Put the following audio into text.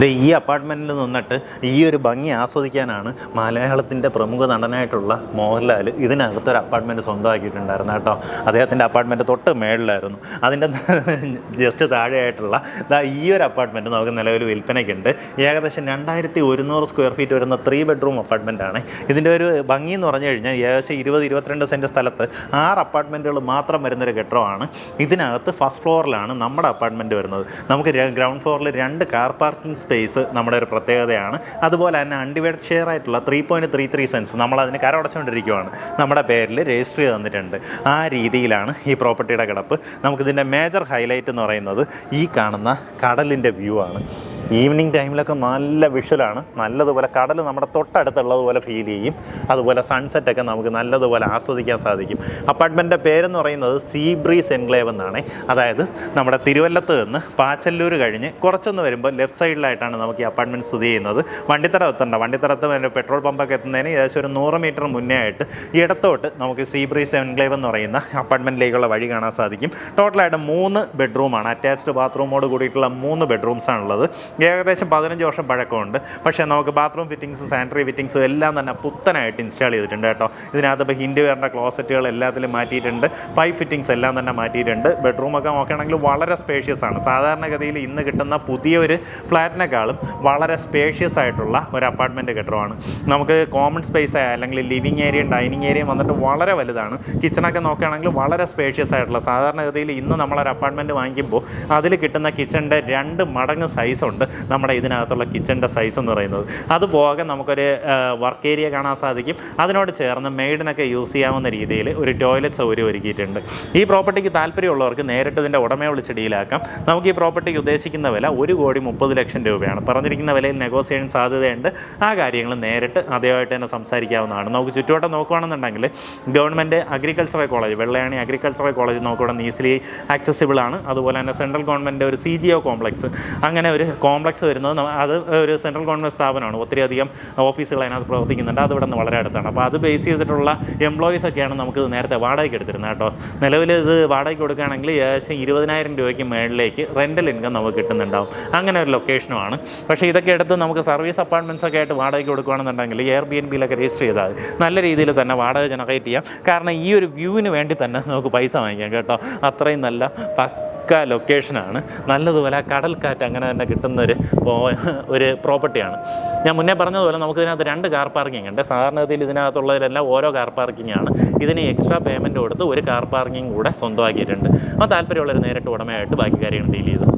ഈ അപ്പാർട്ട്മെൻറ്റിൽ നിന്നിട്ട് ഈ ഒരു ഭംഗി ആസ്വദിക്കാനാണ് മലയാളത്തിൻ്റെ പ്രമുഖ നടനായിട്ടുള്ള മോഹൻലാൽ ഇതിനകത്തൊരു അപ്പാർട്ട്മെൻറ്റ് സ്വന്തമാക്കിയിട്ടുണ്ടായിരുന്നു കേട്ടോ. അദ്ദേഹത്തിൻ്റെ അപ്പാർട്ട്മെൻറ്റ് തൊട്ട് മേളിലായിരുന്നു. അതിൻ്റെ ജസ്റ്റ് താഴെയായിട്ടുള്ള ഈ ഒരു അപ്പാർട്ട്മെൻറ്റ് നമുക്ക് നിലവിൽ വിൽപ്പനയ്ക്കുണ്ട്. ഏകദേശം 2100 സ്ക്വയർ ഫീറ്റ് വരുന്ന 3 ബെഡ്റൂം അപ്പാർട്ട്മെൻറ്റാണ്. ഇതിൻ്റെ ഒരു ഭംഗി എന്ന് പറഞ്ഞു കഴിഞ്ഞാൽ ഏകദേശം 20-22 സെൻറ്റ് സ്ഥലത്ത് 6 അപ്പാർട്ട്മെൻറ്റുകൾ മാത്രം വരുന്നൊരു കെട്ടിടമാണ്. ഇതിനകത്ത് ഫസ്റ്റ് ഫ്ലോറിലാണ് നമ്മുടെ അപ്പാർട്ട്മെൻറ്റ് വരുന്നത്. നമുക്ക് ഗ്രൗണ്ട് ഫ്ലോറിൽ 2 കാർ പാർക്കിംഗ് സ്പേസ് നമ്മുടെ ഒരു പ്രത്യേകതയാണ്. അതുപോലെ തന്നെ അൺഡിവൈഡഡ് ഷെയർ ആയിട്ടുള്ള 3.33 സെൻസ് നമ്മളതിന് കരമടച്ചുകൊണ്ടിരിക്കുകയാണ്, നമ്മുടെ പേരിൽ രജിസ്റ്റർ ചെയ്ത് തന്നിട്ടുണ്ട്. ആ രീതിയിലാണ് ഈ പ്രോപ്പർട്ടിയുടെ കിടപ്പ്. നമുക്കിതിൻ്റെ മേജർ ഹൈലൈറ്റ് എന്ന് പറയുന്നത് ഈ കാണുന്ന കടലിൻ്റെ വ്യൂ ആണ്. ഈവനിങ് ടൈമിലൊക്കെ നല്ല വിഷ്വലാണ്. നല്ലതുപോലെ കടൽ നമ്മുടെ തൊട്ടടുത്തുള്ളതുപോലെ ഫീൽ ചെയ്യും. അതുപോലെ സൺസെറ്റൊക്കെ നമുക്ക് നല്ലതുപോലെ ആസ്വദിക്കാൻ സാധിക്കും. അപ്പാർട്ട്മെൻറ്റിൻ്റെ പേരെന്ന് പറയുന്നത് സീ ബ്രീസ് എൻക്ലേവ് എന്നാണ്. അതായത് നമ്മുടെ തിരുവല്ലത്ത് നിന്ന് പാച്ചല്ലൂർ കഴിഞ്ഞ് കുറച്ചൊന്ന് വരുമ്പോൾ ലെഫ്റ്റ് സൈഡിലായിട്ടാണ് നമുക്ക് ഈ അപ്പാർട്ട്മെൻറ്റ് സ്ഥിതി ചെയ്യുന്നത്. വണ്ടിത്തടം എത്തണ്ട, വണ്ടിത്തടത്ത് പെട്രോൾ പമ്പൊക്കെ എത്തുന്നതിന് ഏകദേശം ഒരു 100 മീറ്റർ മുന്നേ ആയിട്ട് ഇടത്തോട്ട് നമുക്ക് സീ ബ്രീസ് എൻക്ലേവ് എന്ന് പറയുന്ന അപ്പാർട്ട്മെൻറ്റിലേക്കുള്ള വഴി കാണാൻ സാധിക്കും. ടോട്ടലായിട്ട് 3 ബെഡ്റൂമാണ്. അറ്റാച്ച്ഡ് ബാത്റൂമോട് കൂടിയിട്ടുള്ള 3 ബെഡ്റൂംസാണുള്ളത്. ഏകദേശം 15 വർഷം പഴക്കമുണ്ട്. പക്ഷേ നമുക്ക് ബാത്റൂം ഫിറ്റിങ്സും സാനിറ്ററി ഫിറ്റിങ്സും എല്ലാം തന്നെ പുത്തനായിട്ട് ഇൻസ്റ്റാൾ ചെയ്തിട്ടുണ്ട് കേട്ടോ. ഇതിനകത്ത് ഇപ്പോൾ ഹിൻഡ് വേണ്ട ക്ലോസറ്റുകൾ എല്ലാത്തിലും മാറ്റിയിട്ടുണ്ട്. പൈപ്പ് ഫിറ്റിങ്സ് എല്ലാം തന്നെ മാറ്റിയിട്ടുണ്ട്. ബെഡ്റൂമൊക്കെ നോക്കുകയാണെങ്കിൽ വളരെ സ്പേഷ്യസ് ആണ്. സാധാരണഗതിയിൽ ഇന്ന് കിട്ടുന്ന പുതിയൊരു ഫ്ലാറ്റിനേക്കാളും വളരെ സ്പേഷ്യസ് ആയിട്ടുള്ള ഒരു അപ്പാർട്ട്മെൻറ്റ് കെട്ടിടമാണ്. നമുക്ക് കോമൺ സ്പേസ് അല്ലെങ്കിൽ ലിവിങ് ഏരിയയും ഡൈനിങ് ഏരിയയും വന്നിട്ട് വളരെ വലുതാണ്. കിച്ചണൊക്കെ നോക്കുകയാണെങ്കിൽ വളരെ സ്പേഷ്യസ് ആയിട്ടുള്ള, സാധാരണഗതിയിൽ ഇന്ന് നമ്മളൊരു അപ്പാർട്ട്മെൻറ്റ് വാങ്ങിക്കുമ്പോൾ അതിൽ കിട്ടുന്ന കിച്ചണിൻ്റെ 2 മടങ്ങ് സൈസുണ്ട് നമ്മുടെ ഇതിനകത്തുള്ള കിച്ചണിൻ്റെ സൈസ് എന്ന് പറയുന്നത്. അതുപോകെ നമുക്കൊരു വർക്ക് ഏരിയ കാണാൻ സാധിക്കും. അതിനോട് ചേർന്ന് മെയ്ഡിനൊക്കെ യൂസ് ചെയ്യാവുന്ന രീതിയിൽ ഒരു ടോയ്ലറ്റ് സൗകര്യം ഒരുക്കിയിട്ടുണ്ട്. ഈ പ്രോപ്പർട്ടിക്ക് താല്പര്യമുള്ളവർക്ക് നേരിട്ട് ഇതിൻ്റെ ഉടമയെ വിളിച്ച് ഡീലാക്കാം. നമുക്ക് ഈ പ്രോപ്പർട്ടിക്ക് ഉദ്ദേശിക്കുന്ന വില 1,30,00,000 രൂപയാണ്. പറഞ്ഞിരിക്കുന്ന വിലയിൽ നെഗോസിയേഷൻ സാധ്യതയുണ്ട്. ആ കാര്യങ്ങൾ നേരിട്ട് അതേമായിട്ട് തന്നെ സംസാരിക്കാവുന്നതാണ്. നമുക്ക് ചുറ്റുവട്ടം നോക്കുകയാണെന്നുണ്ടെങ്കിൽ government agricultural college, Vellayani agricultural college നോക്കുകയാണെങ്കിൽ ഈസിലി ആക്സസിബിൾ ആണ്. അതുപോലെ തന്നെ സെൻട്രൽ ഗവൺമെൻറ് ഒരു CGO കോംപ്ലക്സ്, അങ്ങനെ ഒരു കോംപ്ലക്സ് വരുന്നത് അത് ഒരു സെൻട്രൽ ഗവൺമെൻറ് സ്ഥാപനമാണ്. ഒത്തിരിയധികം ഓഫീസുകൾ അതിനകത്ത് പ്രവർത്തിക്കുന്നുണ്ട്. അത് ഇവിടെ നിന്ന് വളരെ അടുത്താണ്. അപ്പോൾ അത് ബേസ് ചെയ്തിട്ടുള്ള എംപ്ലോയീസൊക്കെയാണ് നമുക്ക് നേരത്തെ വാടകയ്ക്ക് എടുത്തിരുന്നത് കേട്ടോ. നിലവിൽ ഇത് വാടകയ്ക്ക് കൊടുക്കുകയാണെങ്കിൽ ഏകദേശം 20,000 രൂപയ്ക്ക് മേളിലേക്ക് റെൻ്റൽ ഇൻകം നമുക്ക് കിട്ടുന്നുണ്ടാവും. അങ്ങനെ ഒരു ലൊക്കേഷനുമാണ്. പക്ഷേ ഇതൊക്കെ എടുത്ത് നമുക്ക് സർവീസ് അപ്പാർട്ട്മെൻറ്റ്സ് ഒക്കെ ആയിട്ട് വാടകയ്ക്ക് കൊടുക്കുകയാണെന്നുണ്ടെങ്കിൽ Airbnb-യിലൊക്കെ രജിസ്റ്റർ ചെയ്താൽ നല്ല രീതിയിൽ തന്നെ വാടക ജനറേറ്റ് ചെയ്യാം. കാരണം ഈ ഒരു വ്യൂവിന് വേണ്ടി തന്നെ നമുക്ക് പൈസ വാങ്ങിക്കാം കേട്ടോ. അത്രയും നല്ല ലൊക്കേഷനാണ്. നല്ലതുപോലെ കടൽക്കാറ്റ് അങ്ങനെ തന്നെ കിട്ടുന്നൊരു പ്രോപ്പർട്ടിയാണ്. ഞാൻ മുന്നേ പറഞ്ഞതുപോലെ നമുക്കിതിനകത്ത് 2 കാർ പാർക്കിംഗ് ഉണ്ട്. സാധാരണഗതിയിൽ ഇതിനകത്തുള്ളതിലെല്ലാം ഓരോ കാർ പാർക്കിംഗ് ആണ്. ഇതിന് എക്സ്ട്രാ പേയ്മെൻറ്റ് കൊടുത്ത് ഒരു കാർ പാർക്കിംഗ് കൂടെ സ്വന്തമാക്കിയിട്ടുണ്ട്. അപ്പോൾ താല്പര്യമുള്ളവർ നേരിട്ട് ഉടമയായിട്ട് ബാക്കി കാര്യങ്ങൾ ഡീൽ ചെയ്തു.